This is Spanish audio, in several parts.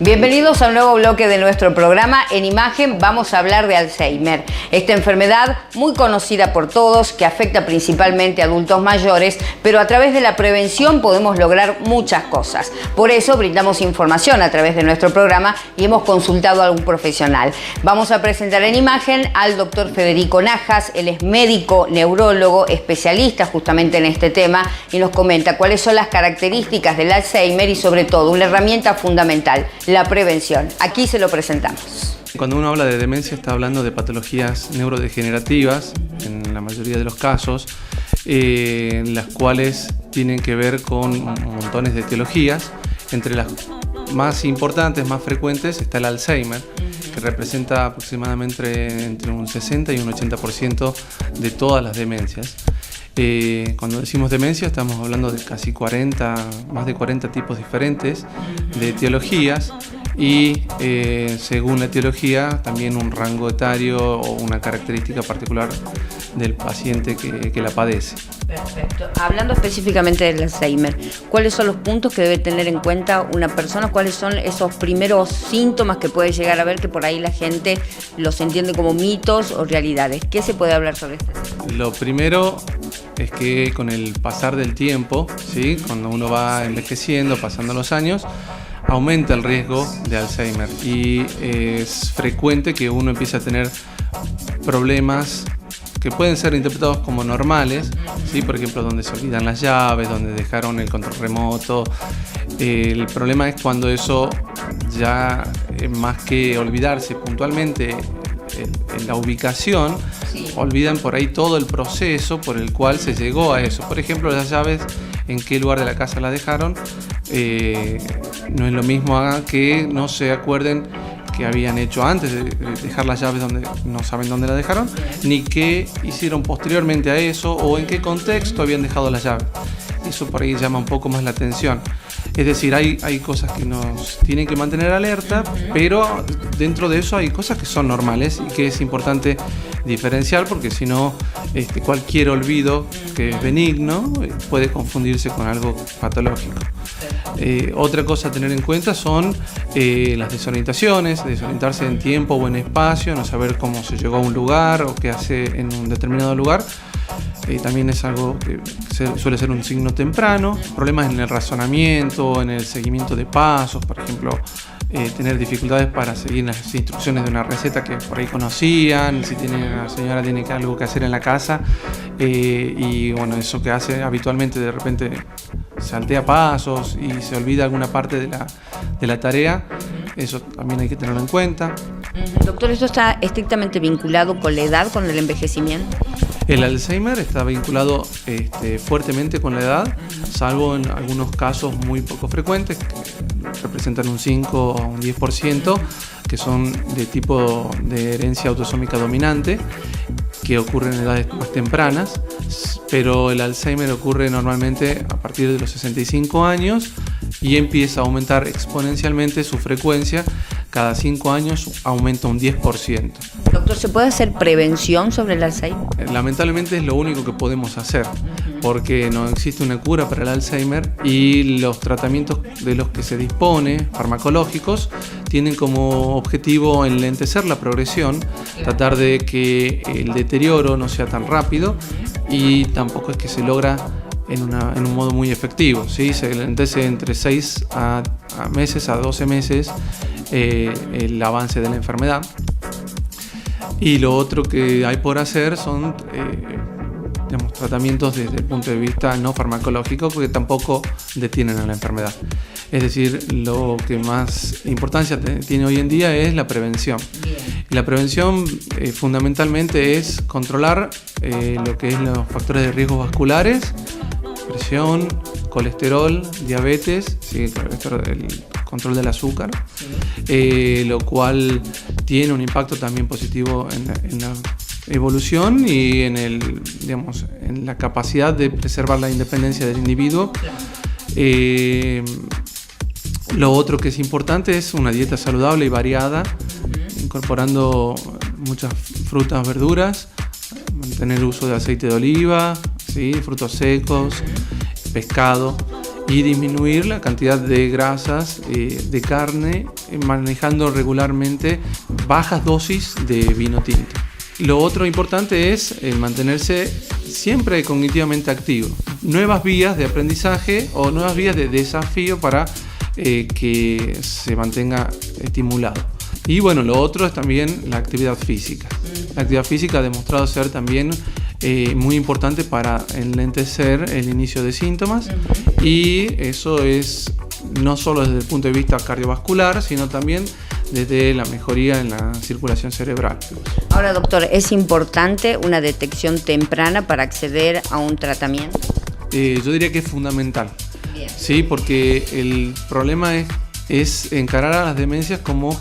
Bienvenidos a un nuevo bloque de nuestro programa. En imagen vamos a hablar de Alzheimer, esta enfermedad muy conocida por todos que afecta principalmente a adultos mayores, pero a través de la prevención podemos lograr muchas cosas. Por eso brindamos información a través de nuestro programa y hemos consultado a un profesional. Vamos a presentar en imagen al doctor Federico Najas. Él es médico, neurólogo, especialista justamente en este tema y nos comenta cuáles son las características del Alzheimer y sobre todo una herramienta fundamental, la prevención. Aquí se lo presentamos. Cuando uno habla de demencia está hablando de patologías neurodegenerativas, en la mayoría de los casos, las cuales tienen que ver con montones de etiologías. Entre las más importantes, más frecuentes, está el Alzheimer, que representa aproximadamente entre un 60 y un 80% de todas las demencias. Cuando decimos demencia estamos hablando de casi más de 40 tipos diferentes de etiologías y según la etiología también un rango etario o una característica particular del paciente que la padece. Perfecto. Hablando específicamente del Alzheimer, ¿cuáles son los puntos que debe tener en cuenta una persona? ¿Cuáles son esos primeros síntomas que puede llegar a ver que por ahí la gente los entiende como mitos o realidades? ¿Qué se puede hablar sobre esto? Lo primero es que con el pasar del tiempo, ¿sí? Cuando uno va envejeciendo, pasando los años, aumenta el riesgo de Alzheimer y es frecuente que uno empiece a tener problemas que pueden ser interpretados como normales, ¿sí? Por ejemplo, donde se olvidan las llaves, donde dejaron el control remoto. El problema es cuando eso ya, más que olvidarse puntualmente en la ubicación, olvidan por ahí todo el proceso por el cual se llegó a eso. Por ejemplo, las llaves, en qué lugar de la casa las dejaron, no es lo mismo que no se acuerden que habían hecho antes de dejar las llaves donde no saben dónde las dejaron, ni qué hicieron posteriormente a eso o en qué contexto habían dejado las llaves. Eso por ahí llama un poco más la atención. Es decir, hay cosas que nos tienen que mantener alerta, pero dentro de eso hay cosas que son normales y que es importante diferenciar, porque si no, cualquier olvido que es benigno puede confundirse con algo patológico. Otra cosa a tener en cuenta son las desorientaciones, desorientarse en tiempo o en espacio, no saber cómo se llegó a un lugar o qué hace en un determinado lugar. También es algo que suele ser un signo temprano. Problemas en el razonamiento, en el seguimiento de pasos, por ejemplo, tener dificultades para seguir las instrucciones de una receta que por ahí conocían, si la señora tiene algo que hacer en la casa y bueno, eso que hace habitualmente de repente saltea pasos y se olvida alguna parte de la tarea, eso también hay que tenerlo en cuenta. Doctor, ¿esto está estrictamente vinculado con la edad, con el envejecimiento? El Alzheimer está vinculado fuertemente con la edad, salvo en algunos casos muy poco frecuentes, que representan un 5 o un 10%, que son de tipo de herencia autosómica dominante, que ocurren en edades más tempranas, pero el Alzheimer ocurre normalmente a partir de los 65 años y empieza a aumentar exponencialmente su frecuencia. Cada 5 años aumenta un 10%. Doctor, ¿se puede hacer prevención sobre el Alzheimer? Lamentablemente es lo único que podemos hacer, porque no existe una cura para el Alzheimer y los tratamientos de los que se dispone, farmacológicos, tienen como objetivo enlentecer la progresión, tratar de que el deterioro no sea tan rápido y tampoco es que se logra en un modo muy efectivo, ¿sí? Se enlentece entre 6 meses a 12 meses el avance de la enfermedad. Y lo otro que hay por hacer son tratamientos desde el punto de vista no farmacológico, porque tampoco detienen a la enfermedad. Es decir, lo que más importancia tiene hoy en día es la prevención. Y la prevención fundamentalmente es controlar lo que es los factores de riesgo vasculares, presión, colesterol, diabetes, ¿sí? El control del azúcar, lo cual tiene un impacto también positivo en la evolución y en la capacidad de preservar la independencia del individuo. Lo otro que es importante es una dieta saludable y variada, incorporando muchas frutas, verduras, mantener uso de aceite de oliva, ¿sí? Frutos secos, pescado y disminuir la cantidad de grasas, de carne, manejando regularmente bajas dosis de vino tinto. Lo otro importante es mantenerse siempre cognitivamente activo. Nuevas vías de aprendizaje o nuevas vías de desafío para que se mantenga estimulado. Y bueno, lo otro es también la actividad física. La actividad física ha demostrado ser también muy importante para enlentecer el inicio de síntomas, y eso es no solo desde el punto de vista cardiovascular, sino también desde la mejoría en la circulación cerebral. Ahora, doctor, ¿es importante una detección temprana para acceder a un tratamiento? Yo diría que es fundamental. Bien. Sí, porque el problema es encarar a las demencias como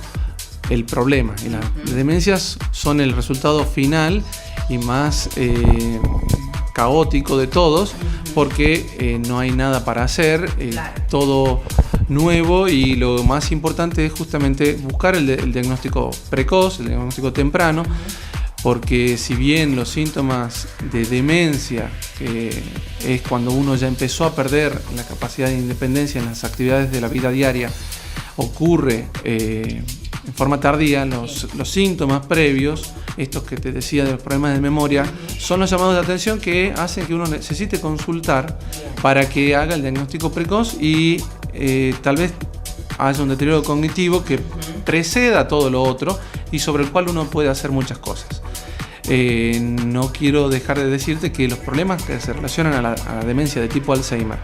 el problema. Y las demencias son el resultado final y más caótico de todos, porque no hay nada para hacer, todo nuevo, y lo más importante es justamente buscar el diagnóstico precoz, el diagnóstico temprano, porque si bien los síntomas de demencia, que es cuando uno ya empezó a perder la capacidad de independencia en las actividades de la vida diaria, ocurre en forma tardía, los síntomas previos, estos que te decía de los problemas de memoria, son los llamados de atención que hacen que uno necesite consultar para que haga el diagnóstico precoz y tal vez haya un deterioro cognitivo que preceda todo lo otro y sobre el cual uno puede hacer muchas cosas. No quiero dejar de decirte que los problemas que se relacionan a la demencia de tipo Alzheimer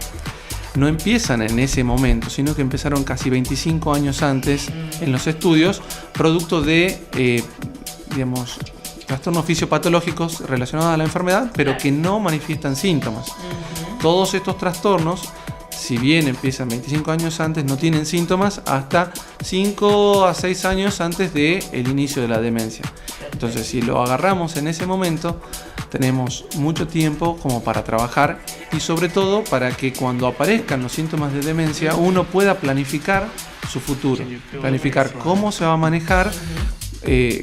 no empiezan en ese momento, sino que empezaron casi 25 años antes en los estudios, producto de, trastornos fisiopatológicos relacionados a la enfermedad, pero que no manifiestan síntomas. Todos estos trastornos, si bien empiezan 25 años antes, no tienen síntomas hasta 5 a 6 años antes del inicio de la demencia. Entonces, si lo agarramos en ese momento, tenemos mucho tiempo como para trabajar, y sobre todo para que cuando aparezcan los síntomas de demencia uno pueda planificar su futuro, planificar cómo se va a manejar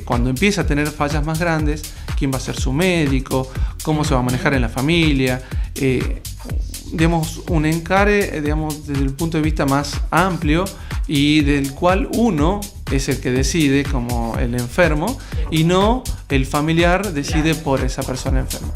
cuando empiece a tener fallas más grandes, quién va a ser su médico, cómo se va a manejar en la familia, un encare desde el punto de vista más amplio, y del cual uno es el que decide como el enfermo y no el familiar decide por esa persona enferma.